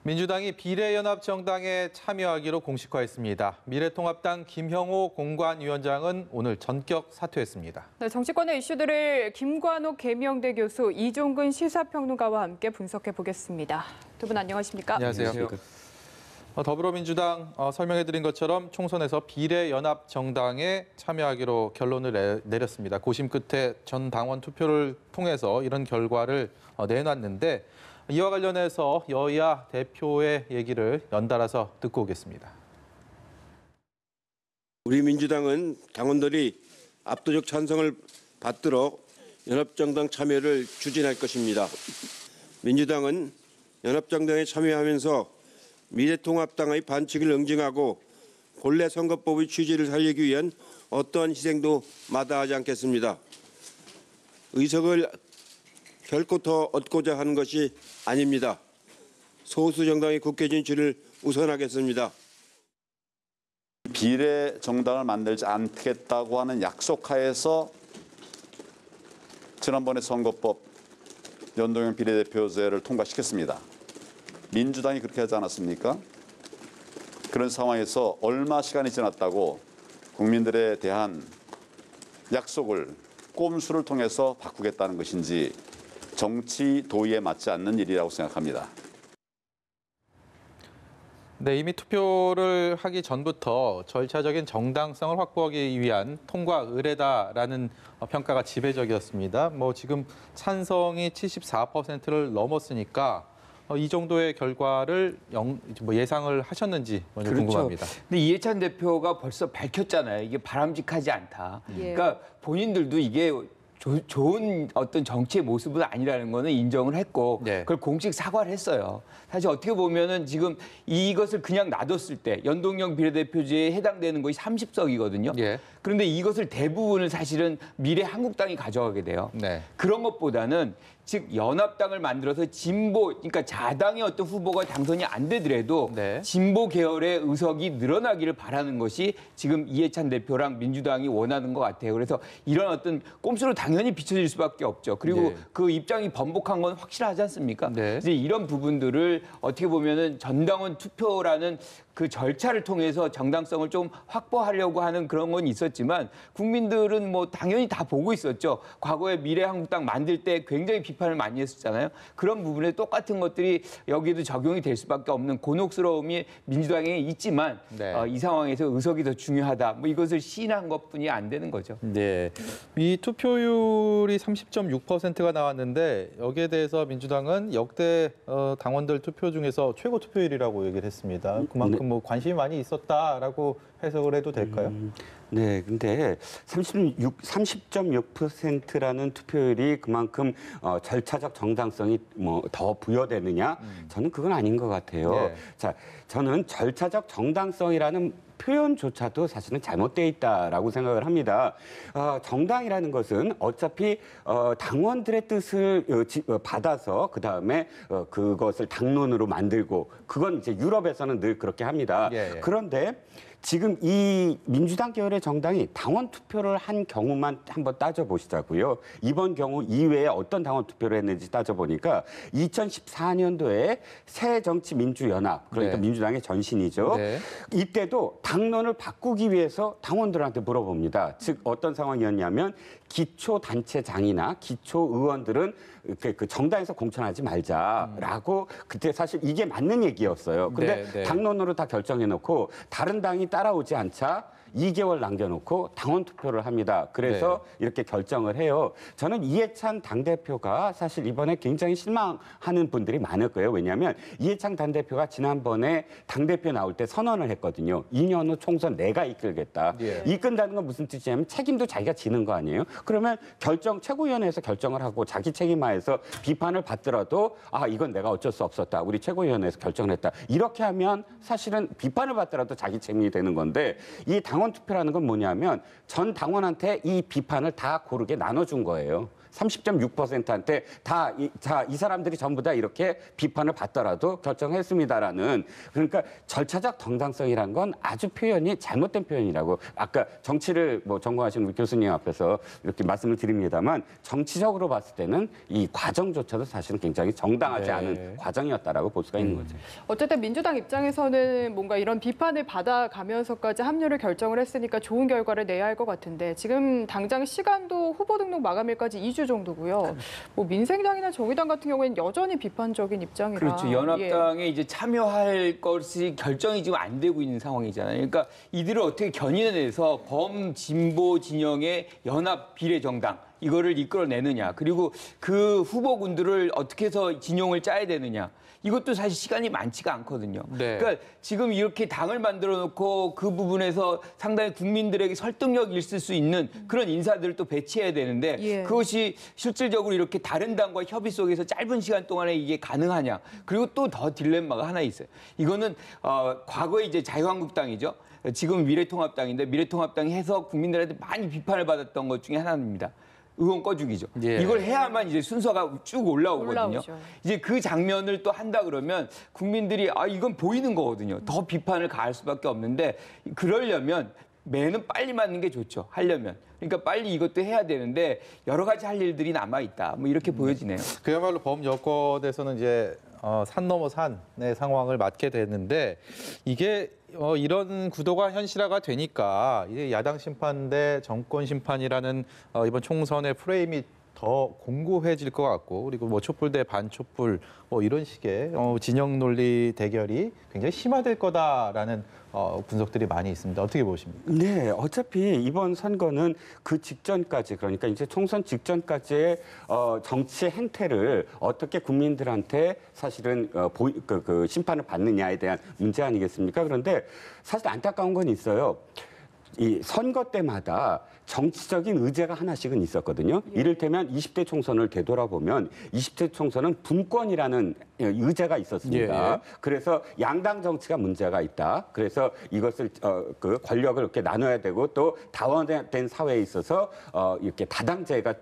민주당이 비례연합정당에 참여하기로 공식화했습니다. 미래통합당 김형호 공관위원장은 오늘 전격 사퇴했습니다. 네, 정치권의 이슈들을 김관옥 계명대 교수, 이종근 시사평론가와 함께 분석해 보겠습니다. 두 분 안녕하십니까? 안녕하세요. 더불어민주당 설명해드린 것처럼 총선에서 비례연합정당에 참여하기로 결론을 내렸습니다. 고심 끝에 전 당원 투표를 통해서 이런 결과를 내놨는데 이와 관련해서 여야 대표의 얘기를 연달아서 듣고 오겠습니다. 우리 민주당은 당원들이 압도적 찬성을 받도록 연합정당 참여를 추진할 것입니다. 민주당은 연합정당에 참여하면서 미래통합당의 반칙을 응징하고 본래 선거법의 취지를 살리기 위한 어떠한 희생도 마다하지 않겠습니다. 의석을 결코 더 얻고자 하는 것이 아닙니다. 소수 정당의 국회 진출을 우선하겠습니다. 비례 정당을 만들지 않겠다고 하는 약속하에서 지난번에 선거법 연동형 비례대표제를 통과시켰습니다. 민주당이 그렇게 하지 않았습니까? 그런 상황에서 얼마 시간이 지났다고 국민들에 대한 약속을 꼼수를 통해서 바꾸겠다는 것인지 정치 도의에 맞지 않는 일이라고 생각합니다. 네, 이미 투표를 하기 전부터 절차적인 정당성을 확보하기 위한 통과 의례다라는 평가가 지배적이었습니다. 지금 찬성이 74%를 넘었으니까 이 정도의 결과를 예상을 하셨는지 먼저 궁금합니다. 근데 이해찬 대표가 벌써 밝혔잖아요. 이게 바람직하지 않다. 그러니까 본인들도 이게 좋은 어떤 정치의 모습은 아니라는 거는 인정을 했고 그걸 공식 사과를 했어요. 사실 어떻게 보면은 지금 이것을 그냥 놔뒀을 때 연동형 비례대표제에 해당되는 것이 30석이거든요. 그런데 이것을 대부분을 사실은 미래한국당이 가져가게 돼요. 그런 것보다는 즉 연합당을 만들어서 진보, 그러니까 자당의 어떤 후보가 당선이 안 되더라도 진보 계열의 의석이 늘어나기를 바라는 것이 지금 이해찬 대표랑 민주당이 원하는 것 같아요. 그래서 이런 어떤 꼼수로 당연히 비춰질 수밖에 없죠. 그리고 그 입장이 번복한 건 확실하지 않습니까? 이제 이런 부분들을 어떻게 보면은 전당원 투표라는 그 절차를 통해서 정당성을 좀 확보하려고 하는 그런 건 있었지만 국민들은 당연히 다 보고 있었죠. 과거에 미래한국당 만들 때 굉장히 비판을 많이 했었잖아요. 그런 부분에 똑같은 것들이 여기에도 적용이 될 수밖에 없는 곤혹스러움이 민주당에 있지만 이 상황에서 의석이 더 중요하다. 이것을 시인한 것뿐이 안 되는 거죠. 이 투표율이 30.6%가 나왔는데 여기에 대해서 민주당은 역대 당원들 투표 중에서 최고 투표율이라고 얘기를 했습니다. 그만큼 관심이 많이 있었다라고 해석을 해도 될까요? 네, 근데 30.6%라는 투표율이 그만큼 절차적 정당성이 더 부여되느냐? 저는 그건 아닌 것 같아요. 자, 저는 절차적 정당성이라는 표현조차도 사실은 잘못되어 있다라고 생각을 합니다. 정당이라는 것은 어차피 당원들의 뜻을 받아서 그다음에 그것을 당론으로 만들고 그건 이제 유럽에서는 늘 그렇게 합니다. 그런데 지금 이 민주당 계열의 정당이 당원 투표를 한 경우만 한번 따져보시자고요. 이번 경우 이외에 어떤 당원 투표를 했는지 따져보니까 2014년도에 새정치민주연합, 그러니까 민주당의 전신이죠. 이때도 당론을 바꾸기 위해서 당원들한테 물어봅니다. 즉 어떤 상황이었냐면 기초단체장이나 기초의원들은 그 정당에서 공천하지 말자라고 그때 사실 이게 맞는 얘기였어요. 근데 당론으로 다 결정해놓고 다른 당이 따라오지 않자 2개월 남겨놓고 당원 투표를 합니다. 그래서 이렇게 결정을 해요. 저는 이해찬 당대표가 사실 이번에 굉장히 실망하는 분들이 많을 거예요. 왜냐하면 이해찬 당대표가 지난번에 당대표 나올 때 선언을 했거든요. 2년 후 총선 내가 이끌겠다. 이끈다는 건 무슨 뜻이냐면 책임도 자기가 지는 거 아니에요. 그러면 최고위원회에서 결정을 하고 자기 책임하에서 비판을 받더라도 이건 내가 어쩔 수 없었다. 우리 최고위원회에서 결정을 했다. 이렇게 하면 사실은 비판을 받더라도 자기 책임이 되는 건데 이 당원 투표라는 건 뭐냐면 전 당원한테 이 비판을 다 고르게 나눠준 거예요. 30.6%한테 이 사람들이 전부 다 이렇게 비판을 받더라도 결정했습니다라는 그러니까 절차적 정당성이란 건 아주 표현이 잘못된 표현이라고 아까 정치를 뭐 전공하신 우리 교수님 앞에서 이렇게 말씀을 드립니다만 정치적으로 봤을 때는 이 과정조차도 사실은 굉장히 정당하지 않은 과정이었다라고 볼 수가 있는 거죠. 어쨌든 민주당 입장에서는 뭔가 이런 비판을 받아가면서까지 합류를 결정을 했으니까 좋은 결과를 내야 할 것 같은데 지금 당장 시간도 후보 등록 마감일까지 2주 정도고요. 뭐 민생당이나 정의당 같은 경우에는 여전히 비판적인 입장이라. 그렇죠. 연합당에 이제 참여할 것이 결정이 지금 안 되고 있는 상황이잖아요. 그러니까 이들을 어떻게 견인해내서 범진보 진영의 연합 비례정당 이거를 이끌어내느냐. 그리고 그 후보군들을 어떻게 해서 진영을 짜야 되느냐. 이것도 사실 시간이 많지가 않거든요. 네. 그러니까 지금 이렇게 당을 만들어 놓고 그 부분에서 상당히 국민들에게 설득력이 있을 수 있는 그런 인사들을 또 배치해야 되는데 그것이 실질적으로 이렇게 다른 당과 협의 속에서 짧은 시간 동안에 이게 가능하냐. 그리고 또 더 딜레마가 하나 있어요. 이거는 과거에 이제 자유한국당이죠. 지금 미래통합당인데 미래통합당이 해서 국민들한테 많이 비판을 받았던 것 중에 하나입니다. 의원 꺼주기죠. 이걸 해야만 이제 순서가 쭉 올라오거든요. 올라오죠. 이제 그 장면을 또 한다 그러면 국민들이 이건 보이는 거거든요. 더 비판을 가할 수밖에 없는데 그러려면 매는 빨리 맞는 게 좋죠. 하려면. 그러니까 빨리 이것도 해야 되는데 여러 가지 할 일들이 남아 있다. 뭐 이렇게 보여지네요. 그야말로 범여권에서는 이제 산 넘어 산의 상황을 맞게 됐는데 이게 이런 구도가 현실화가 되니까 이제 야당 심판 대 정권 심판이라는 이번 총선의 프레임이 더 공고해질 것 같고 그리고 뭐 촛불 대 반촛불 뭐 이런 식의 진영 논리 대결이 굉장히 심화될 거다라는 분석들이 많이 있습니다. 어떻게 보십니까? 네, 어차피 이번 선거는 그 직전까지 그러니까 이제 총선 직전까지의 정치 행태를 어떻게 국민들한테 사실은 그 심판을 받느냐에 대한 문제 아니겠습니까? 그런데 사실 안타까운 건 있어요. 이 선거 때마다 정치적인 의제가 하나씩은 있었거든요. 이를테면 20대 총선을 되돌아보면 20대 총선은 분권이라는 의제가 있었습니다. 그래서 양당 정치가 문제가 있다. 그래서 이것을 그 권력을 이렇게 나눠야 되고 또 다원된 사회에 있어서 이렇게 다당제가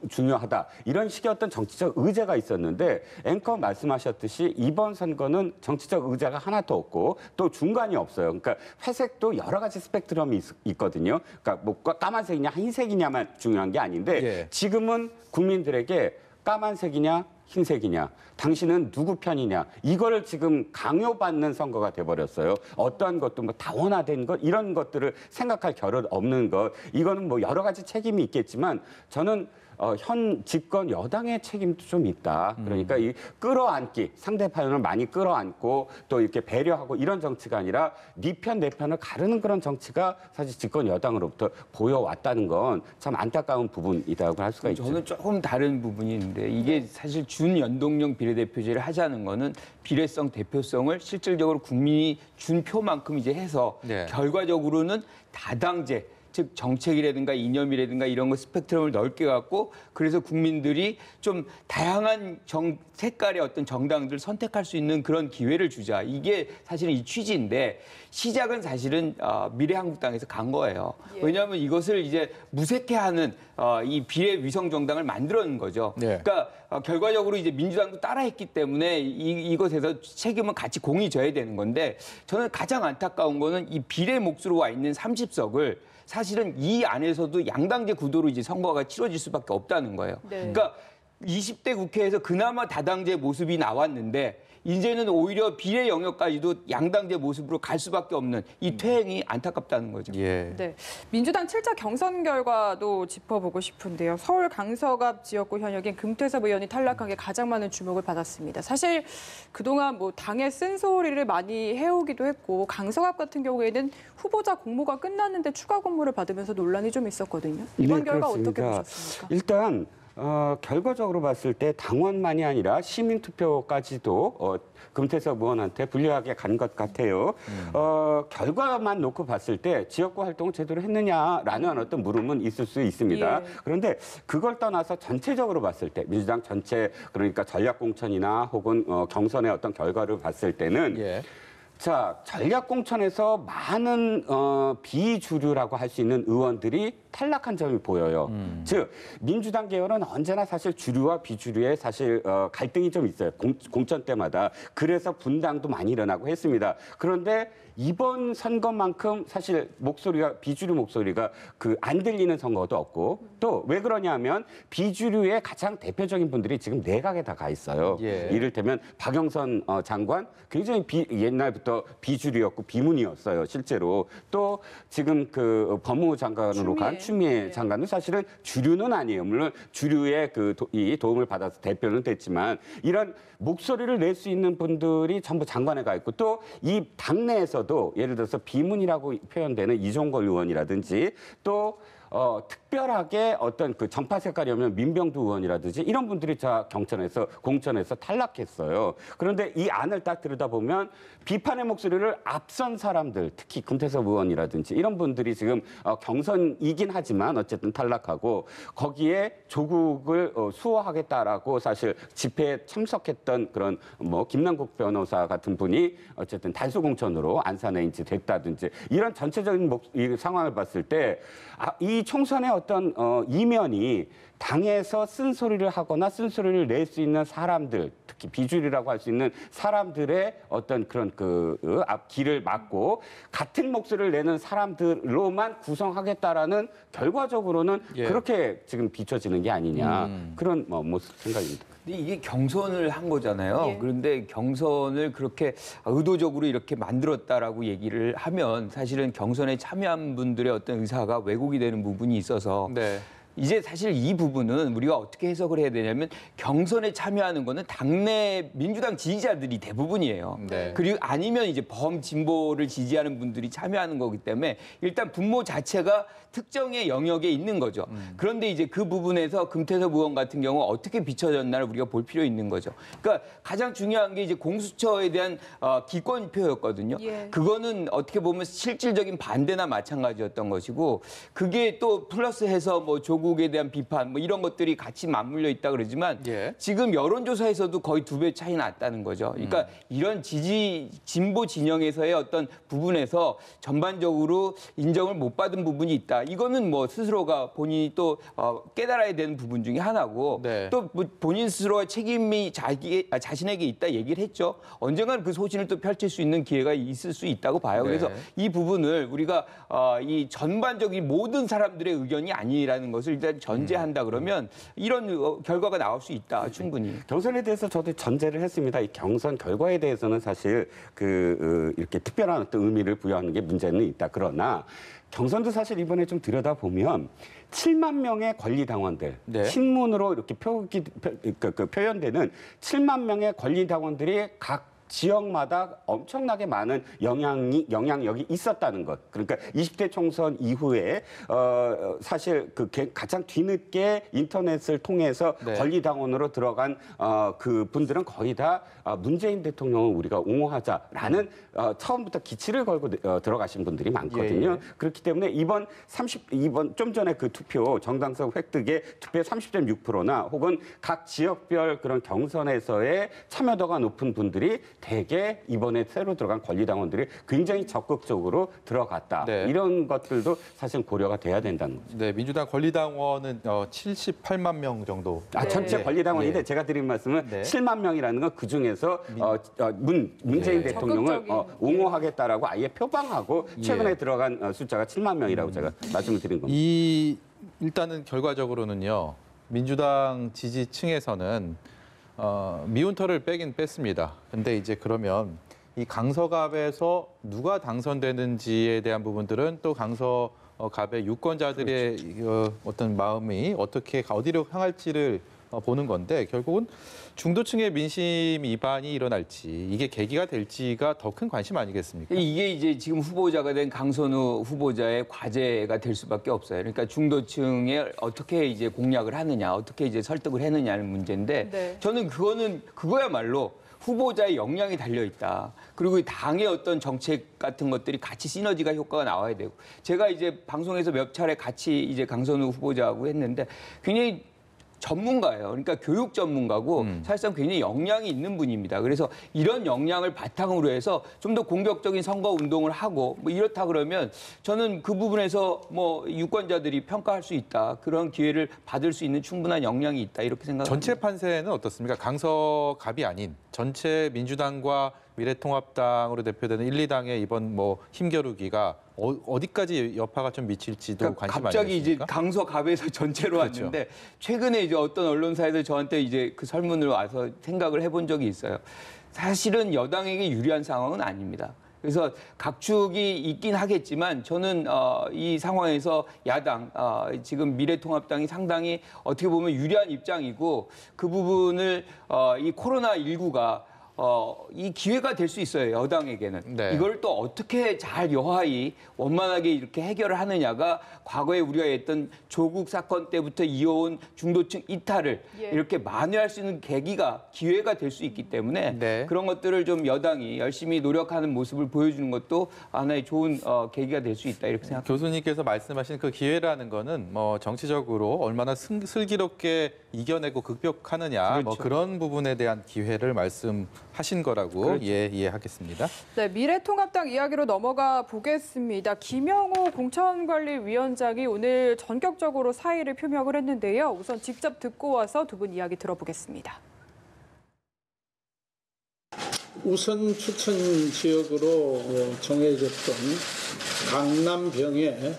중요하다. 이런 식의 어떤 정치적 의제가 있었는데 앵커 말씀하셨듯이 이번 선거는 정치적 의제가 하나도 없고 또 중간이 없어요. 그러니까 회색도 여러 가지 스펙트럼이 있거든요. 그러니까 뭐 까만색이냐 흰색이냐만 중요한 게 아닌데 지금은 국민들에게 까만색이냐 흰색이냐, 당신은 누구 편이냐, 이거를 지금 강요받는 선거가 돼버렸어요. 어떠한 것도 뭐 다원화된 것, 이런 것들을 생각할 겨를 없는 것, 이거는 뭐 여러 가지 책임이 있겠지만 저는 현 집권 여당의 책임도 좀 있다. 그러니까 이 끌어안기, 상대편을 많이 끌어안고 또 이렇게 배려하고 이런 정치가 아니라 네 편, 내 편을 가르는 그런 정치가 사실 집권 여당으로부터 보여왔다는 건 참 안타까운 부분이라고 할 수가 있죠. 저는 조금 다른 부분이 있는데 이게 사실 준연동형 비례대표제를 하자는 거는 비례성, 대표성을 실질적으로 국민이 준 표만큼 이제 해서 결과적으로는 다당제, 즉 정책이라든가 이념이라든가 이런 거 스펙트럼을 넓게 갖고 그래서 국민들이 좀 다양한 색깔의 어떤 정당들을 선택할 수 있는 그런 기회를 주자. 이게 사실은 이 취지인데 시작은 사실은 미래한국당에서 간 거예요. 왜냐하면 이것을 이제 무색해하는 이 비례 위성 정당을 만들어낸 거죠. 그러니까 결과적으로 이제 민주당도 따라했기 때문에 이것에서 책임은 같이 공이 져야 되는 건데 저는 가장 안타까운 거는 이 비례 몫으로 와 있는 30석을 사실은 이 안에서도 양당제 구도로 이제 선거가 치러질 수밖에 없다는 거예요. 그러니까 20대 국회에서 그나마 다당제 모습이 나왔는데 이제는 오히려 비례 영역까지도 양당제 모습으로 갈 수밖에 없는 이 퇴행이 안타깝다는 거죠. 네, 민주당 7차 경선 결과도 짚어보고 싶은데요. 서울 강서갑 지역구 현역인 금태섭 의원이 탈락한 게 가장 많은 주목을 받았습니다. 사실 그동안 뭐 당의 쓴소리를 많이 해오기도 했고 강서갑 같은 경우에는 후보자 공모가 끝났는데 추가 공모를 받으면서 논란이 좀 있었거든요. 이번 결과 어떻게 보셨습니까? 일단 결과적으로 봤을 때 당원만이 아니라 시민투표까지도 금태섭 의원한테 불리하게 간 것 같아요. 결과만 놓고 봤을 때 지역구 활동을 제대로 했느냐라는 어떤 물음은 있을 수 있습니다. 그런데 그걸 떠나서 전체적으로 봤을 때 민주당 전체 그러니까 전략공천이나 혹은 경선의 어떤 결과를 봤을 때는 자, 전략공천에서 많은 비주류라고 할 수 있는 의원들이 탈락한 점이 보여요. 즉 민주당 계열은 언제나 사실 주류와 비주류의 사실 갈등이 좀 있어요. 공천 때마다. 그래서 분당도 많이 일어나고 했습니다. 그런데 이번 선거만큼 사실 목소리가 비주류 목소리가 안 들리는 선거도 없고 또 왜 그러냐면 비주류의 가장 대표적인 분들이 지금 내각에 다 가 있어요. 예. 이를테면 박영선 장관 굉장히 옛날부터 비주류였고 비문이었어요. 실제로 또 지금 법무부 장관으로 간 추미애 장관은 사실은 주류는 아니에요. 물론 주류의 이 도움을 받아서 대표는 됐지만 이런 목소리를 낼 수 있는 분들이 전부 장관에 가 있고 또 이 당내에서도 예를 들어서 비문이라고 표현되는 이종걸 의원이라든지 또 특별하게 어떤 전파 색깔이 없는 민병두 의원이라든지 이런 분들이 다 공천에서 탈락했어요. 그런데 이 안을 딱 들여다보면 비판의 목소리를 앞선 사람들, 특히 금태섭 의원이라든지 이런 분들이 지금 경선이긴 하지만 어쨌든 탈락하고 거기에 조국을 수호하겠다라고 사실 집회에 참석했던 그런 김남국 변호사 같은 분이 어쨌든 달수 공천으로 안산에 이제 됐다든지 이런 전체적인 이 상황을 봤을 때 이 총선의 어떤 이면이 당에서 쓴소리를 하거나 쓴소리를 낼 수 있는 사람들, 특히 비주류라고 할 수 있는 사람들의 어떤 그런 앞길을 막고 같은 목소리를 내는 사람들로만 구성하겠다라는 결과적으로는 그렇게 지금 비춰지는 게 아니냐 그런 생각입니다. 근데 이게 경선을 한 거잖아요. 그런데 경선을 그렇게 의도적으로 이렇게 만들었다라고 얘기를 하면 사실은 경선에 참여한 분들의 어떤 의사가 왜곡이 되는 부분이 있어서 이제 사실 이 부분은 우리가 어떻게 해석을 해야 되냐면 경선에 참여하는 거는 당내 민주당 지지자들이 대부분이에요. 그리고 아니면 이제 범진보를 지지하는 분들이 참여하는 거기 때문에 일단 분모 자체가 특정의 영역에 있는 거죠. 그런데 이제 그 부분에서 금태섭 의원 같은 경우 어떻게 비춰졌나를 우리가 볼 필요 있는 거죠. 그러니까 가장 중요한 게 이제 공수처에 대한 기권표였거든요. 그거는 어떻게 보면 실질적인 반대나 마찬가지였던 것이고 그게 또 플러스해서 조국에 대한 비판 이런 것들이 같이 맞물려 있다 그러지만 지금 여론조사에서도 거의 2배 차이 났다는 거죠. 그러니까 이런 진보 진영에서의 어떤 부분에서 전반적으로 인정을 못 받은 부분이 있다. 이거는 스스로가 본인이 또 깨달아야 되는 부분 중에 하나고 또 본인 스스로의 책임이 자신에게 있다 얘기를 했죠. 언젠가는 그 소신을 또 펼칠 수 있는 기회가 있을 수 있다고 봐요. 그래서 이 부분을 우리가 이 전반적인 모든 사람들의 의견이 아니라는 것을 일단 전제한다 그러면 이런 결과가 나올 수 있다 충분히. 경선에 대해서 저도 전제를 했습니다. 이 경선 결과에 대해서는 사실 이렇게 특별한 어떤 의미를 부여하는 게 문제는 있다. 그러나 경선도 사실 이번에 좀 들여다보면 7만 명의 권리당원들, 신문으로 이렇게 표현되는 7만 명의 권리당원들이 각 지역마다 엄청나게 많은 영향력이 있었다는 것. 그러니까 20대 총선 이후에 사실 가장 뒤늦게 인터넷을 통해서 권리당원으로 들어간 그 분들은 거의 다 문재인 대통령을 우리가 옹호하자라는 처음부터 기치를 걸고 들어가신 분들이 많거든요. 그렇기 때문에 이번 좀 전에 그 투표 정당성 획득의 투표의 30.6%나 혹은 각 지역별 그런 경선에서의 참여도가 높은 분들이 대개 이번에 새로 들어간 권리당원들이 굉장히 적극적으로 들어갔다. 이런 것들도 사실 고려가 돼야 된다는 거죠. 민주당 권리당원은 78만 명 정도. 전체 권리당원인데 제가 드린 말씀은 7만 명이라는 건 그중에서 문재인 대통령을 옹호하겠다라고 아예 표방하고 최근에 들어간 숫자가 7만 명이라고 제가 말씀을 드린 겁니다. 일단은 결과적으로는요. 민주당 지지층에서는 미운털을 빼긴 뺐습니다. 근데 이제 그러면 이 강서갑에서 누가 당선되는지에 대한 부분들은 또 강서갑의 유권자들의 어떤 마음이 어디로 향할지를 보는 건데 결국은 중도층의 민심 이반이 일어날지 이게 계기가 될지가 더 큰 관심 아니겠습니까? 이게 이제 지금 후보자가 된 강선우 후보자의 과제가 될 수밖에 없어요. 그러니까 중도층에 어떻게 이제 공략을 하느냐, 어떻게 이제 설득을 했느냐는 문제인데 저는 그거야말로 후보자의 역량이 달려 있다. 그리고 이 당의 어떤 정책 같은 것들이 같이 시너지가 효과가 나와야 되고 제가 이제 방송에서 몇 차례 같이 이제 강선우 후보자하고 했는데 굉장히 전문가예요. 그러니까 교육 전문가고 사실상 굉장히 역량이 있는 분입니다. 그래서 이런 역량을 바탕으로 해서 좀 더 공격적인 선거 운동을 하고 뭐 이렇다 그러면 저는 그 부분에서 뭐 유권자들이 평가할 수 있다. 그런 기회를 받을 수 있는 충분한 역량이 있다. 이렇게 생각합니다. 전체 판세는 어떻습니까? 강서갑이 아닌 전체 민주당과 미래통합당으로 대표되는 1, 2당의 이번 뭐 힘겨루기가 어디까지 여파가 좀 미칠지도 그러니까 관심 갑자기 이제 아니겠습니까? 강서갑에서 전체로 그렇죠. 왔는데 최근에 이제 어떤 언론사에서 저한테 이제 그 설문을 와서 생각을 해본 적이 있어요. 사실은 여당에게 유리한 상황은 아닙니다. 그래서 각축이 있긴 하겠지만 저는 이 상황에서 야당, 지금 미래통합당이 상당히 어떻게 보면 유리한 입장이고 그 부분을 이 코로나19가 이 기회가 될 수 있어요, 여당에게는. 네. 이걸 또 어떻게 잘 여하이 원만하게 이렇게 해결을 하느냐가 과거에 우리가 했던 조국 사건 때부터 이어온 중도층 이탈을 이렇게 만회할 수 있는 기회가 될 수 있기 때문에 네. 그런 것들을 좀 여당이 열심히 노력하는 모습을 보여주는 것도 하나의 좋은 계기가 될 수 있다 이렇게 생각합니다. 교수님께서 말씀하신 그 기회라는 거는 뭐 정치적으로 얼마나 슬기롭게 이겨내고 극복하느냐 뭐 그렇죠. 그런 부분에 대한 기회를 말씀하신 거라고 그렇죠. 이해하겠습니다. 네, 미래통합당 이야기로 넘어가 보겠습니다. 김영호 공천관리위원장이 오늘 전격적으로 사의를 표명을 했는데요. 우선 직접 듣고 와서 두 분 이야기 들어보겠습니다. 우선 추천 지역으로 정해졌던 강남병의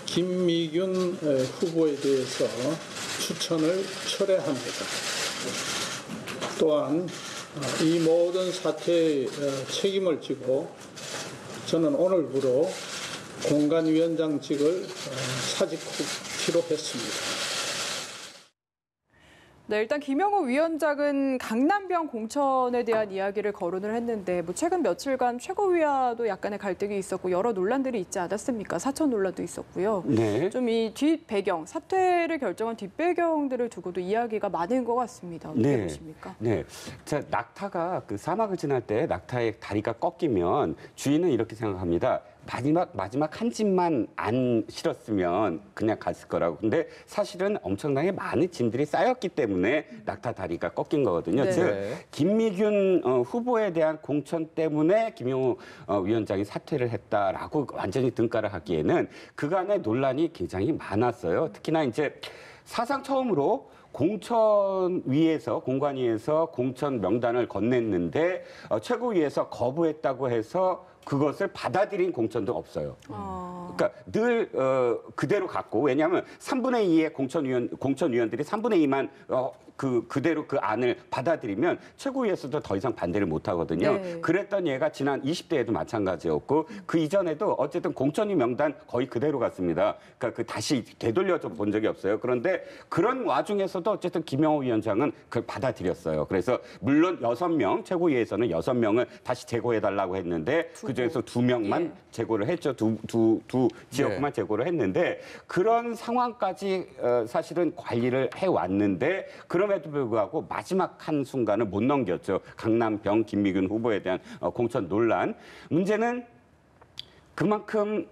김미균 후보에 대해서 추천을 철회합니다. 또한 이 모든 사태의 책임을 지고 저는 오늘부로 공관위원장직을 사직키로 했습니다. 네, 일단 김영호 위원장은 강남병 공천에 대한 이야기를 거론을 했는데 뭐 최근 며칠간 최고위와도 약간의 갈등이 있었고 여러 논란들이 있지 않았습니까? 사천 논란도 있었고요. 네. 좀 이 뒷배경, 사퇴를 결정한 뒷배경들을 두고도 이야기가 많은 것 같습니다. 어떻게 보십니까? 네. 자, 낙타가 그 사막을 지날 때 낙타의 다리가 꺾이면 주인은 이렇게 생각합니다. 마지막 한 집만 안 실었으면 그냥 갔을 거라고. 근데 사실은 엄청나게 많은 짐들이 쌓였기 때문에 낙타 다리가 꺾인 거거든요. 네. 즉 김미균 후보에 대한 공천 때문에 김영호 위원장이 사퇴를 했다라고 완전히 등가를 하기에는 그간의 논란이 굉장히 많았어요. 특히나 이제 사상 처음으로 공천위에서 공관위에서 공천 명단을 건넸는데 최고위에서 거부했다고 해서 그것을 받아들인 공천도 없어요. 그러니까 늘 그대로 갔고 왜냐하면 3분의 2의 공천위원들이 3분의 2만 그대로 그 안을 받아들이면 최고위에서도 더 이상 반대를 못 하거든요. 네. 그랬던 예가 지난 20대에도 마찬가지였고 그 이전에도 어쨌든 공천위 명단 거의 그대로 갔습니다. 그러니까 그 다시 되돌려 본 적이 없어요. 그런데 그런 와중에서도 어쨌든 김영호 위원장은 그걸 받아들였어요. 그래서 물론 6명 최고위에서는 6명을 다시 제고해달라고 했는데 그중에서 2명만 제고를 했죠. 두 지역만 제고를 했는데 그런 상황까지 사실은 관리를 해왔는데 그럼에도 불구하고 마지막 한 순간을 못 넘겼죠. 강남병 김미균 후보에 대한 공천 논란. 문제는 그만큼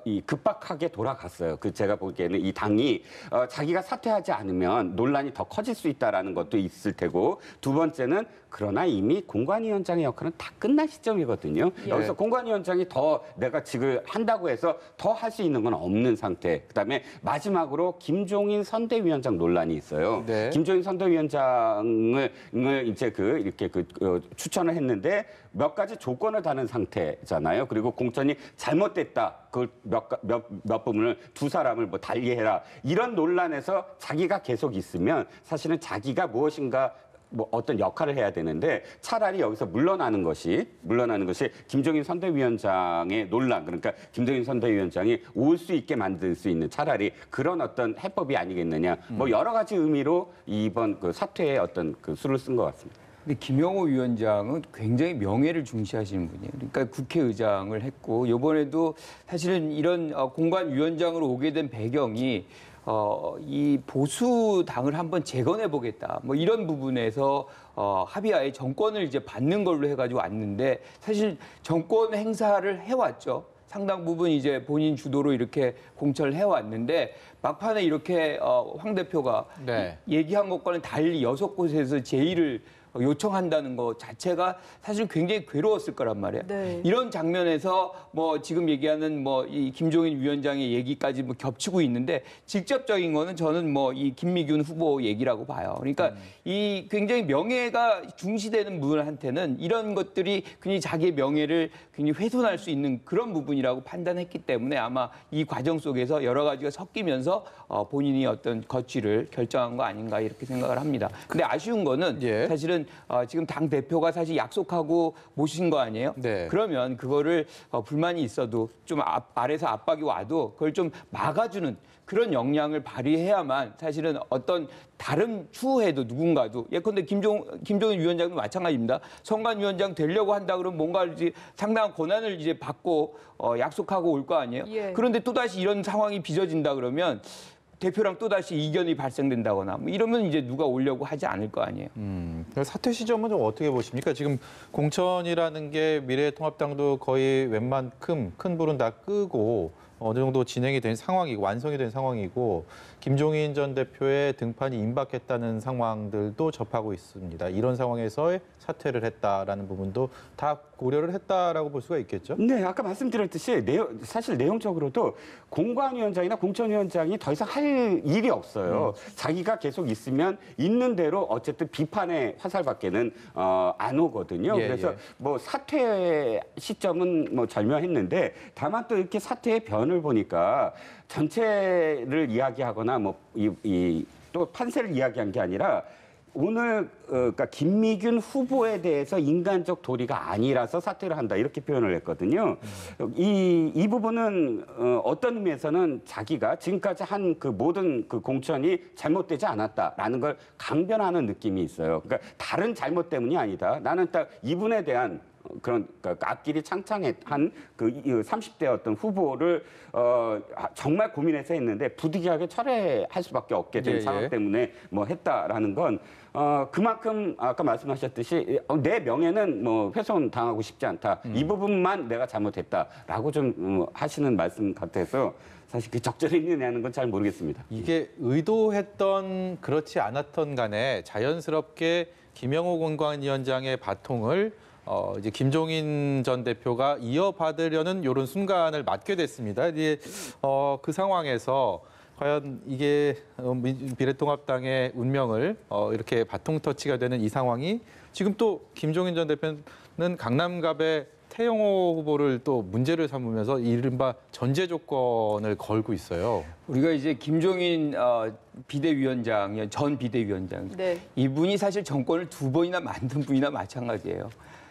이 급박하게 돌아갔어요. 제가 보기에는 이 당이 자기가 사퇴하지 않으면 논란이 더 커질 수 있다라는 것도 있을 테고 두 번째는 그러나 이미 공관위원장의 역할은 다 끝난 시점이거든요. 여기서 공관위원장이 더 내가 직을 한다고 해서 더 할 수 있는 건 없는 상태. 그다음에 마지막으로 김종인 선대위원장 논란이 있어요. 네. 김종인 선대위원장을 이제 이렇게 추천을 했는데 몇 가지 조건을 다는 상태잖아요. 그리고 공천이 잘못됐다. 그걸 몇 부분을 두 사람을 뭐 달리해라. 이런 논란에서 자기가 계속 있으면 사실은 자기가 무엇인가 뭐 어떤 역할을 해야 되는데 차라리 여기서 물러나는 것이 김종인 선대위원장의 논란 그러니까 김종인 선대위원장이 올 수 있게 만들 수 있는 차라리 그런 어떤 해법이 아니겠느냐 뭐 여러 가지 의미로 이번 그 사퇴의 어떤 그 수를 쓴 것 같습니다. 근데 김영호 위원장은 굉장히 명예를 중시하시는 분이에요. 그러니까 국회의장을 했고 이번에도 사실은 이런 공관위원장으로 오게 된 배경이 이 보수당을 한번 재건해 보겠다. 뭐 이런 부분에서 합의하에 정권을 이제 받는 걸로 해가지고 왔는데 사실 정권 행사를 해왔죠. 상당 부분 이제 본인 주도로 이렇게 공천을 해왔는데 막판에 이렇게 황 대표가 네. 얘기한 것과는 달리 6곳에서 제의를 요청한다는 것 자체가 사실 굉장히 괴로웠을 거란 말이에요. 네. 이런 장면에서 뭐 지금 얘기하는 뭐 이 김종인 위원장의 얘기까지 뭐 겹치고 있는데 직접적인 거는 저는 뭐 이 김미균 후보 얘기라고 봐요. 그러니까 이 굉장히 명예가 중시되는 분한테는 이런 것들이 굉장히 자기의 명예를 굉장히 훼손할 수 있는 그런 부분이라고 판단했기 때문에 아마 이 과정 속에서 여러 가지가 섞이면서 본인이 어떤 거취를 결정한 거 아닌가 이렇게 생각을 합니다. 근데 아쉬운 거는 예. 사실은 지금 당 대표가 사실 약속하고 모신 거 아니에요? 네. 그러면 그거를 불만이 있어도 좀 아래서 압박이 와도 그걸 좀 막아주는 그런 역량을 발휘해야만 사실은 어떤 다른 추후에도 누군가도 예컨대 김종인 위원장도 마찬가지입니다. 선관위원장 되려고 한다 그러면 뭔가 이제 상당한 권한을 이제 받고 약속하고 올 거 아니에요? 예. 그런데 또다시 이런 상황이 빚어진다 그러면 대표랑 또다시 이견이 발생된다거나 뭐 이러면 이제 누가 오려고 하지 않을 거 아니에요. 사퇴 시점은 좀 어떻게 보십니까? 지금 공천이라는 게 미래통합당도 거의 웬만큼 큰 불은 다 끄고 어느 정도 진행이 된 상황이고 완성이 된 상황이고 김종인 전 대표의 등판이 임박했다는 상황들도 접하고 있습니다. 이런 상황에서 사퇴를 했다라는 부분도 다 고려를 했다라고 볼 수가 있겠죠? 네, 아까 말씀드렸듯이 사실 내용적으로도 공관위원장이나 공천위원장이 더 이상 할 일이 없어요. 자기가 계속 있으면 있는 대로 어쨌든 비판의 화살밖에는 안 오거든요. 예, 그래서 예. 뭐 사퇴 시점은 뭐 절묘했는데 다만 또 이렇게 사퇴의 변을 보니까 전체를 이야기하거나 뭐 또 판세를 이야기한 게 아니라 오늘 그러니까 김미균 후보에 대해서 인간적 도리가 아니라서 사퇴를 한다 이렇게 표현을 했거든요. 이 부분은 어떤 의미에서는 자기가 지금까지 한 그 모든 그 공천이 잘못되지 않았다라는 걸 강변하는 느낌이 있어요. 그러니까 다른 잘못 때문이 아니다. 나는 딱 이분에 대한 그런 그러니까 앞길이 창창한 그 30대 어떤 후보를 정말 고민해서 했는데 부득이하게 철회할 수밖에 없게 된 예, 상황 예. 때문에 뭐 했다라는 건 그만큼 아까 말씀하셨듯이 내 명예는 뭐 훼손 당하고 싶지 않다. 이 부분만 내가 잘못했다라고 좀 하시는 말씀 같아서 사실 그 적절히 있느냐는 건 잘 모르겠습니다. 이게 의도했던 그렇지 않았던 간에 자연스럽게 김영호 공관위원장의 바통을 이제 김종인 전 대표가 이어받으려는 이런 순간을 맞게 됐습니다. 이제 그 상황에서 과연 이게 미래통합당의 운명을 이렇게 바통 터치가 되는 이 상황이 지금 또 김종인 전 대표는 강남갑의 태영호 후보를 또 문제를 삼으면서 이른바 전제 조건을 걸고 있어요. 우리가 이제 김종인 비대위원장, 전 비대위원장 네. 이분이 사실 정권을 2번이나 만든 분이나 마찬가지예요.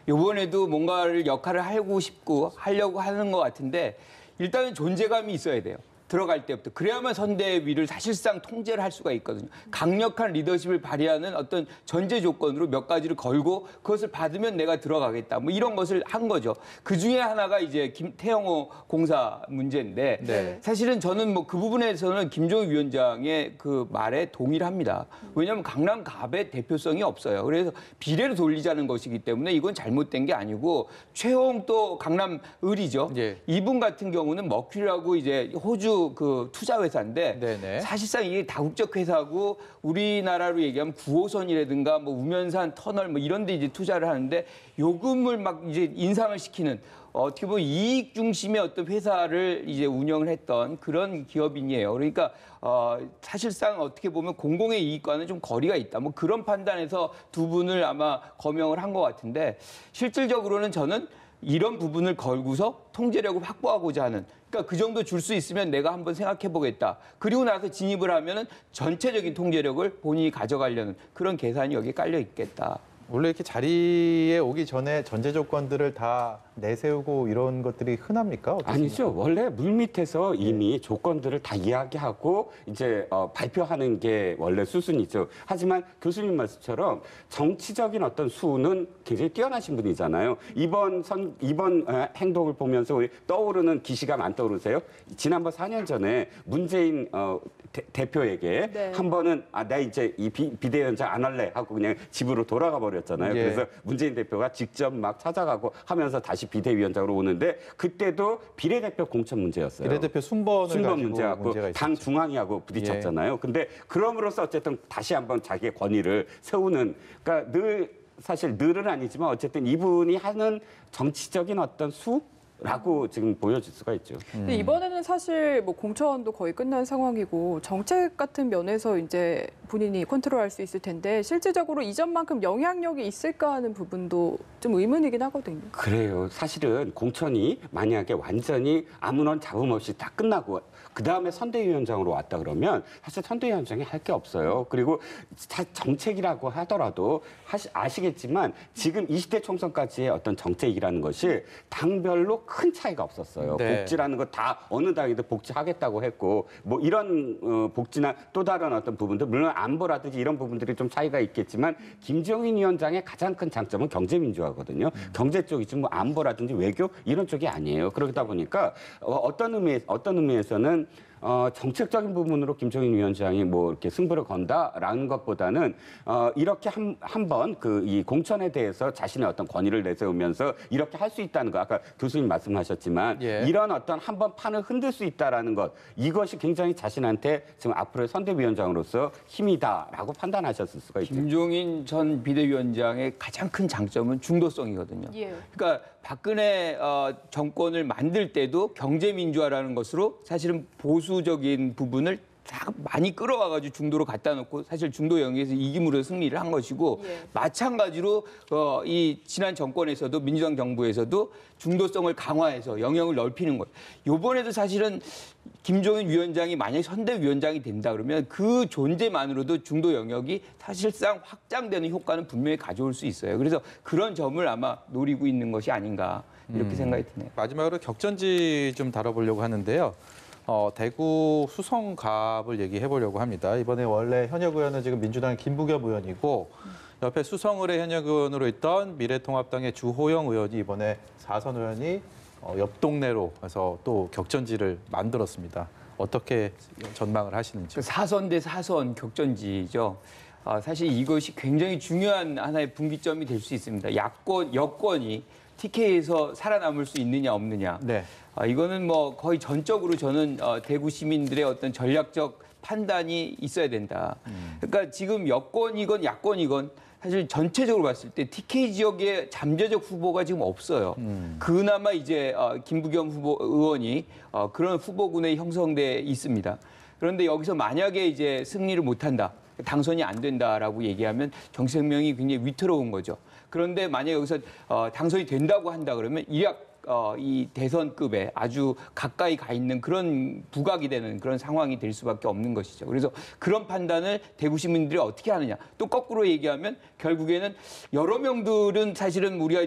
이번에도 뭔가를 역할을 하고 싶고 하려고 하는 것 같은데 일단은 존재감이 있어야 돼요. 들어갈 때부터. 그래야만 선대위를 사실상 통제를 할 수가 있거든요. 강력한 리더십을 발휘하는 어떤 전제 조건으로 몇 가지를 걸고 그것을 받으면 내가 들어가겠다. 뭐 이런 것을 한 거죠. 그 중에 하나가 이제 태영호 공사 문제인데 네. 사실은 저는 뭐 그 부분에서는 김종인 위원장의 그 말에 동의를 합니다. 왜냐하면 강남 갑의 대표성이 없어요. 그래서 비례로 돌리자는 것이기 때문에 이건 잘못된 게 아니고 최홍 또 강남 을이죠. 예. 이분 같은 경우는 머큐리라고 이제 호주 그 투자 회사인데 네네. 사실상 이게 다국적 회사고 우리나라로 얘기하면 9호선이라든가 뭐 우면산 터널 뭐 이런 데 이제 투자를 하는데 요금을 막 이제 인상을 시키는 어떻게 보면 이익 중심의 어떤 회사를 이제 운영을 했던 그런 기업인이에요. 그러니까 사실상 어떻게 보면 공공의 이익과는 좀 거리가 있다. 뭐 그런 판단에서 두 분을 아마 거명을 한 것 같은데 실질적으로는 저는 이런 부분을 걸고서 통제력을 확보하고자 하는 그러니까 그 정도 줄 수 있으면 내가 한번 생각해 보겠다. 그리고 나서 진입을 하면은 전체적인 통제력을 본인이 가져가려는 그런 계산이 여기에 깔려 있겠다. 원래 이렇게 자리에 오기 전에 전제 조건들을 다 내세우고 이런 것들이 흔합니까? 어떻습니까? 아니죠. 원래 물밑에서 이미 조건들을 다 이야기하고 이제 발표하는 게 원래 수순이죠. 하지만 교수님 말씀처럼 정치적인 어떤 수는 굉장히 뛰어나신 분이잖아요. 이번 행동을 보면서 우리 떠오르는 기시감 안 떠오르세요? 지난번 4년 전에 문재인 대표에게 네. 한 번은 나 이제 이 비대위원장 안 할래 하고 그냥 집으로 돌아가 버렸. 버렸잖아요. 예. 그래서 문재인 대표가 직접 막 찾아가고 하면서 다시 비대위원장으로 오는데 그때도 비례대표 공천 문제였어요. 비례대표 순번 문제하고 문제가 당 있었죠. 중앙위하고 부딪혔잖아요. 근데 그럼으로써 어쨌든 다시 한번 자기의 권위를 세우는, 그러니까 사실 늘은 아니지만 어쨌든 이분이 하는 정치적인 어떤 수라고 지금 보여질 수가 있죠. 근데 이번에는 사실 뭐 공천도 거의 끝난 상황이고 정책 같은 면에서 이제 본인이 컨트롤할 수 있을 텐데 실질적으로 이전만큼 영향력이 있을까 하는 부분도 좀 의문이긴 하거든요. 그래요. 사실은 공천이 만약에 완전히 아무런 잡음 없이 다 끝나고 그다음에 선대위원장으로 왔다 그러면 사실 선대위원장이 할 게 없어요. 그리고 정책이라고 하더라도 아시겠지만 지금 20대 총선까지의 어떤 정책이라는 것이 당별로 큰 차이가 없었어요. 네. 복지라는 거 다 어느 당이든 복지하겠다고 했고 뭐 이런 복지나 또 다른 어떤 부분들 물론 안보라든지 이런 부분들이 좀 차이가 있겠지만 김종인 위원장의 가장 큰 장점은 경제민주화거든요. 경제 쪽이지 뭐 안보라든지 외교 이런 쪽이 아니에요. 그러다 보니까 어떤 의미에서는 정책적인 부분으로 김종인 위원장이 뭐 이렇게 승부를 건다라는 것보다는 이렇게 한번 이 공천에 대해서 자신의 어떤 권위를 내세우면서 이렇게 할 수 있다는 거 아까 교수님 말씀하셨지만 예. 이런 어떤 한번 판을 흔들 수 있다라는 것 이것이 굉장히 자신한테 지금 앞으로의 선대위원장으로서 힘이다라고 판단하셨을 수가 있죠. 김종인 전 비대위원장의 가장 큰 장점은 중도성이거든요. 예. 그러니까 박근혜 정권을 만들 때도 경제민주화라는 것으로 사실은 보수적인 부분을 다 많이 끌어와가지고 중도로 갖다 놓고 사실 중도 영역에서 이김으로 승리를 한 것이고 예. 마찬가지로 이 지난 정권에서도 민주당 정부에서도 중도성을 강화해서 영역을 넓히는 것. 이번에도 사실은 김종인 위원장이 만약에 선대위원장이 된다 그러면 그 존재만으로도 중도 영역이 사실상 확장되는 효과는 분명히 가져올 수 있어요. 그래서 그런 점을 아마 노리고 있는 것이 아닌가 이렇게 생각이 드네요. 마지막으로 격전지 좀 다뤄보려고 하는데요. 대구 수성갑을 얘기해 보려고 합니다. 이번에 원래 현역 의원은 지금 민주당의 김부겸 의원이고 옆에 수성을의 현역 의원으로 있던 미래통합당의 주호영 의원이 이번에 4선 의원이 옆 동네로 해서 또 격전지를 만들었습니다. 어떻게 전망을 하시는지. 4선 대 4선 격전지죠. 사실 이것이 굉장히 중요한 하나의 분기점이 될 수 있습니다. 여권이 TK에서 살아남을 수 있느냐 없느냐. 네. 이거는 뭐 거의 전적으로 저는 대구 시민들의 어떤 전략적 판단이 있어야 된다. 그러니까 지금 여권이건 야권이건 사실 전체적으로 봤을 때 TK 지역에 잠재적 후보가 지금 없어요. 그나마 이제 김부겸 의원이 그런 후보군에 형성돼 있습니다. 그런데 여기서 만약에 이제 승리를 못한다. 당선이 안 된다라고 얘기하면 정치생명이 굉장히 위태로운 거죠. 그런데 만약에 여기서 당선이 된다고 한다 그러면 이 대선급에 아주 가까이 가 있는 그런 부각이 되는 그런 상황이 될 수밖에 없는 것이죠. 그래서 그런 판단을 대구 시민들이 어떻게 하느냐. 또 거꾸로 얘기하면 결국에는 여러 명들은 사실은 우리가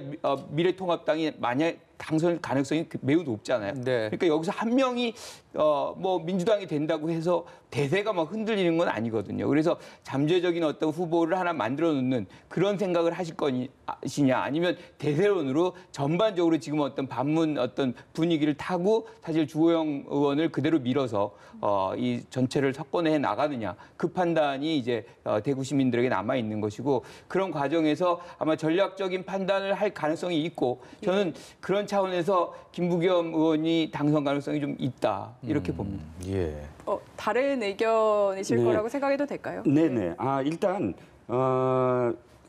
미래통합당이 만약 당선 가능성이 매우 높잖아요. 네. 그러니까 여기서 한 명이 뭐 민주당이 된다고 해서 대세가 막 흔들리는 건 아니거든요. 그래서 잠재적인 어떤 후보를 하나 만들어 놓는 그런 생각을 하실 것이냐 아니면 대세론으로 전반적으로 지금 어떤 반문 어떤 분위기를 타고 사실 주호영 의원을 그대로 밀어서 이 전체를 석권해 나가느냐 그 판단이 이제 대구 시민들에게 남아 있는 것이고 그런 과정에서 아마 전략적인 판단을 할 가능성이 있고 저는 그런 차원에서 김부겸 의원이 당선 가능성이 좀 있다 이렇게 봅니다. 예. 다른 의견이실 네. 거라고 생각해도 될까요? 네네. 일단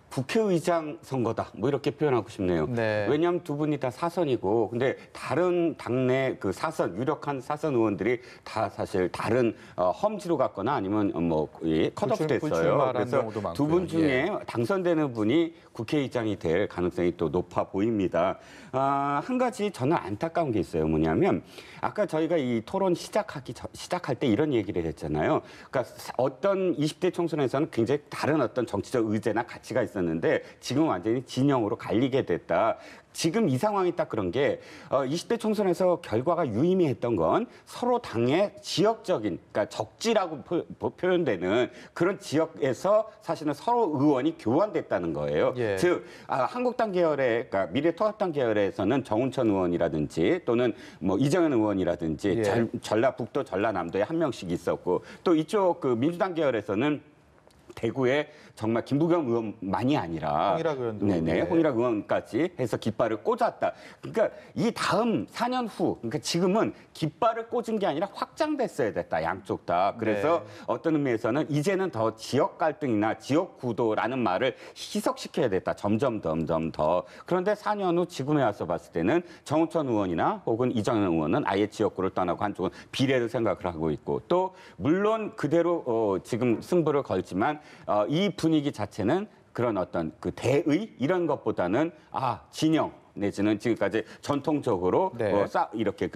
국회의장 선거다. 뭐 이렇게 표현하고 싶네요. 네. 왜냐하면 두 분이 다 사선이고, 근데 다른 당내 그 사선, 유력한 사선 의원들이 다 사실 다른 험지로 갔거나 아니면 뭐 컷오프 됐어요. 불출마라는 그래서 경우도 많고요. 두 분 중에 예. 당선되는 분이 국회의장이 될 가능성이 또 높아 보입니다. 한 가지 저는 안타까운 게 있어요. 뭐냐면 아까 저희가 이 토론 시작할 때 이런 얘기를 했잖아요. 그러니까 어떤 20대 총선에서는 굉장히 다른 어떤 정치적 의제나 가치가 있었는데 지금 완전히 진영으로 갈리게 됐다. 지금 이 상황이 딱 그런 게 20대 총선에서 결과가 유의미했던 건 서로 당의 지역적인 그러니까 적지라고 표현되는 그런 지역에서 사실은 서로 의원이 교환됐다는 거예요. 예. 즉 한국당 계열의 그러니까 미래통합당 계열에서는 정운천 의원이라든지 또는 뭐 이정현 의원이라든지 예. 전라북도 전라남도에 한 명씩 있었고 또 이쪽 그 민주당 계열에서는 대구에 정말 김부겸 의원만이 아니라 홍일학 의원도. 네네, 홍일학 의원까지 해서 깃발을 꽂았다. 그러니까 이 다음 4년 후, 그러니까 지금은 깃발을 꽂은 게 아니라 확장됐어야 됐다, 양쪽 다. 그래서 어떤 의미에서는 이제는 더 지역 갈등이나 지역 구도라는 말을 희석시켜야 됐다, 점점 더. 그런데 4년 후 지금에 와서 봤을 때는 정우천 의원이나 혹은 이정현 의원은 아예 지역구를 떠나고 한쪽은 비례를 생각을 하고 있고, 또 물론 그대로 지금 승부를 걸지만 이 분위기 자체는 그런 어떤 그 대의 이런 것보다는 진영 내지는 지금까지 전통적으로 이렇게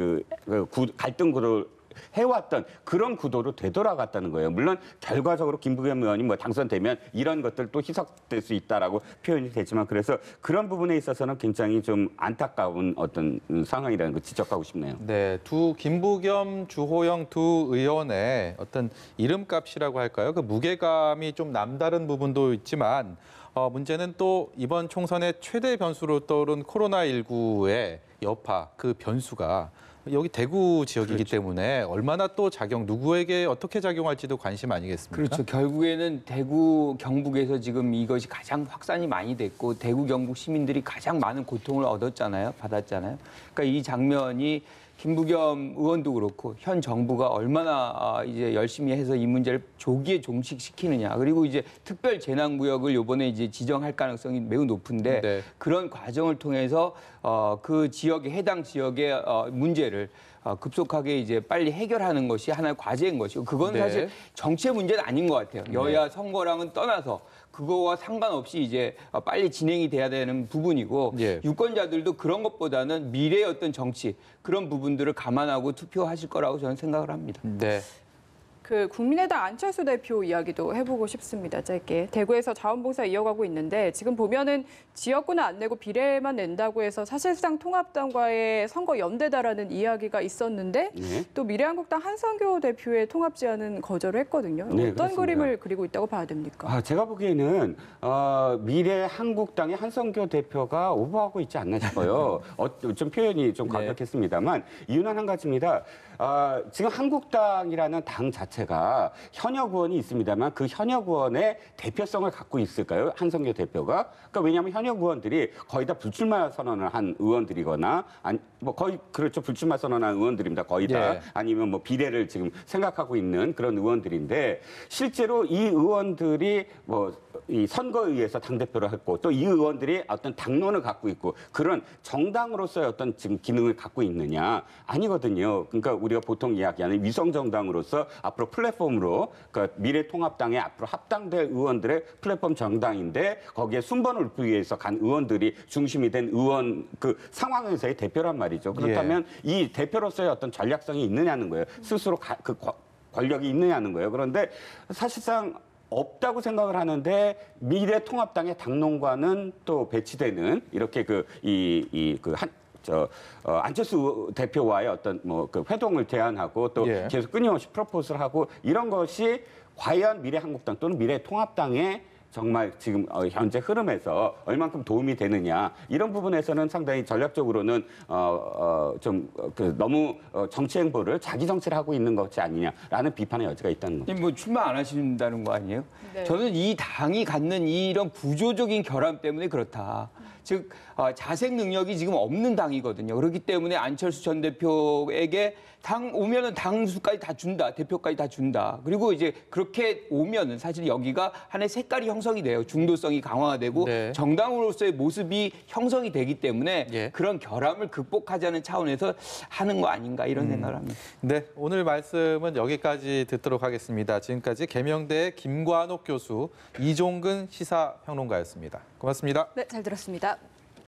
갈등 구도를 해왔던 그런 구도로 되돌아갔다는 거예요. 물론 결과적으로 김부겸 의원이 뭐 당선되면 이런 것들 또 희석될 수 있다라고 표현이 되지만, 그래서 그런 부분에 있어서는 굉장히 좀 안타까운 어떤 상황이라는 걸 지적하고 싶네요. 네, 김부겸, 주호영 두 의원의 어떤 이름값이라고 할까요? 그 무게감이 좀 남다른 부분도 있지만, 문제는 또 이번 총선의 최대 변수로 떠오른 코로나19의 여파, 그 변수가 여기 대구 지역이기 때문에 얼마나 또 누구에게 어떻게 작용할지도 관심 아니겠습니까? 그렇죠. 결국에는 대구, 경북에서 지금 이것이 가장 확산이 많이 됐고 대구, 경북 시민들이 가장 많은 고통을 받았잖아요. 그러니까 이 장면이 김부겸 의원도 그렇고 현 정부가 얼마나 이제 열심히 해서 이 문제를 조기에 종식시키느냐, 그리고 이제 특별 재난구역을 이번에 이제 지정할 가능성이 매우 높은데 그런 과정을 통해서 그 지역의 해당 지역의 문제를 급속하게 이제 빨리 해결하는 것이 하나의 과제인 것이고, 그건 사실 정치의 문제는 아닌 것 같아요. 여야 선거랑은 떠나서 그거와 상관없이 이제 빨리 진행이 돼야 되는 부분이고, 유권자들도 그런 것보다는 미래의 어떤 정치 그런 부분들을 감안하고 투표하실 거라고 저는 생각을 합니다. 네. 그 국민의당 안철수 대표 이야기도 해보고 싶습니다. 짧게. 대구에서 자원봉사 이어가고 있는데 지금 보면은 지역구는 안 내고 비례만 낸다고 해서 사실상 통합당과의 선거 연대다라는 이야기가 있었는데 또 미래한국당 한성교 대표의 통합 제안은 거절을 했거든요. 어떤 그렇습니다. 그림을 그리고 있다고 봐야 됩니까? 제가 보기에는 미래한국당의 한성교 대표가 오버하고 있지 않나 싶어요. 좀 표현이 좀 과격했습니다만 이유는 한 가지입니다. 지금 한국당이라는 당 자체가 현역 의원이 있습니다만 그 현역 의원의 대표성을 갖고 있을까요? 한성교 대표가? 그러니까 왜냐하면 현역 의원들이 거의 다 불출마 선언을 한 의원들이거나 거의 그렇죠, 불출마 선언한 의원들입니다. 거의 다. 아니면 뭐 비례를 지금 생각하고 있는 그런 의원들인데, 실제로 이 의원들이 이 선거에 의해서 당대표를 했고 또 이 의원들이 어떤 당론을 갖고 있고 그런 정당으로서의 어떤 지금 기능을 갖고 있느냐? 아니거든요. 그러니까 우리가 보통 이야기하는 위성정당으로서 앞으로 플랫폼으로, 그러니까 미래통합당에 앞으로 합당될 의원들의 플랫폼 정당인데 거기에 순번을 높이기 위해서 간 의원들이 중심이 된 의원 그 상황에서의 대표란 말이죠. 그렇다면 이 대표로서의 어떤 전략성이 있느냐는 거예요. 스스로 그 권력이 있느냐는 거예요. 그런데 사실상 없다고 생각을 하는데 미래통합당의 당론과는 또 배치되는 이렇게 안철수 대표와의 어떤 그 회동을 제안하고 또 계속 끊임없이 프로포즈를 하고 이런 것이 과연 미래한국당 또는 미래통합당의 정말 지금 현재 흐름에서 얼만큼 도움이 되느냐, 이런 부분에서는 상당히 전략적으로는 너무 정치 행보를 자기 정치를 하고 있는 것이 아니냐라는 비판의 여지가 있다는 거죠. 뭐 출마 안 하신다는 거 아니에요? 저는 이 당이 갖는 이런 구조적인 결함 때문에 그렇다. 즉 자생 능력이 지금 없는 당이거든요. 그렇기 때문에 안철수 전 대표에게 당 오면은 당수까지 다 준다, 대표까지 다 준다. 그리고 이제 그렇게 오면은 사실 여기가 하나의 색깔이 형성이 돼요. 중도성이 강화되고 정당으로서의 모습이 형성이 되기 때문에 그런 결함을 극복하자는 차원에서 하는 거 아닌가 이런 생각을 합니다. 네, 오늘 말씀은 여기까지 듣도록 하겠습니다. 지금까지 계명대 김관옥 교수, 이종근 시사평론가였습니다. 고맙습니다. 네, 잘 들었습니다.